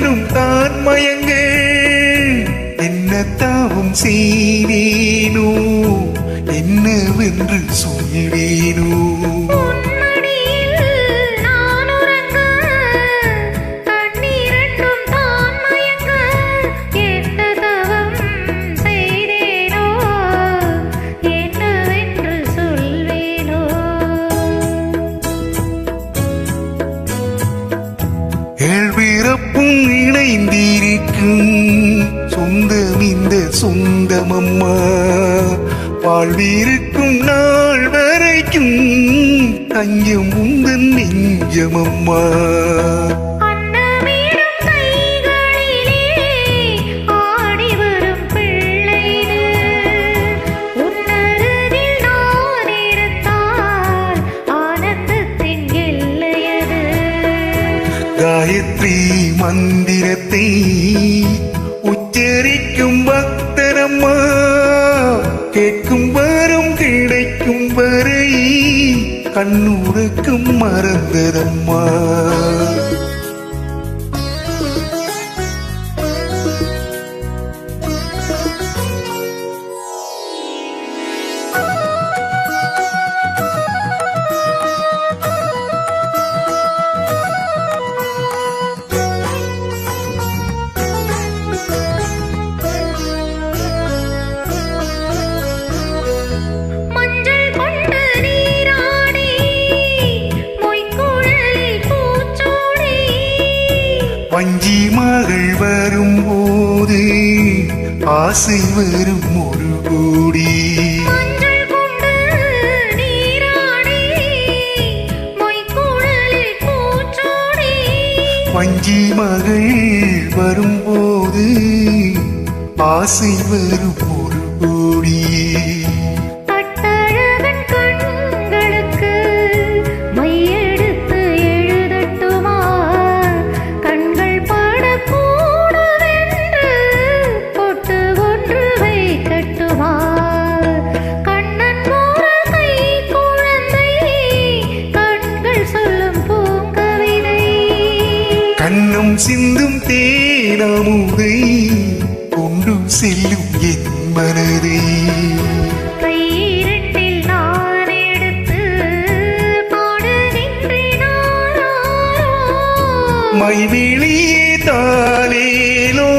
இரண்டும் தான் மயங்க என்ன தாவும் செய்வேனோ என்னவென்று சொல்வேனோ ஏழ்பிறப்பும் இணைந்திருக்கும் சொந்தம் இந்த சொந்தமம்மா வாழ்விருக்கும் நாள் வரைக்கும் தஞ்சம் உந்தன் நெஞ்சமம்மா காயத்ரி மந்திரத்தை உச்சரிக்கும் பக்தரம்மா கேட்கும் வரும் கிடைக்கும் வரை கண்ணுறக்கும் மறந்தரம்மா வஞ்சி மகள் வரும்போது ஆசை வரும் ஒரு கோடி வஞ்சி மகள் வரும்போது ஆசை வரும் ஒரு கோடி கண்ணும் சிந்தும் தேனமுதை கொண்டு செல்லும் என் மனதை கையிரண்டில் நான் எடுத்து பாடுகின்றேன் மைவிழியே தாலேலோ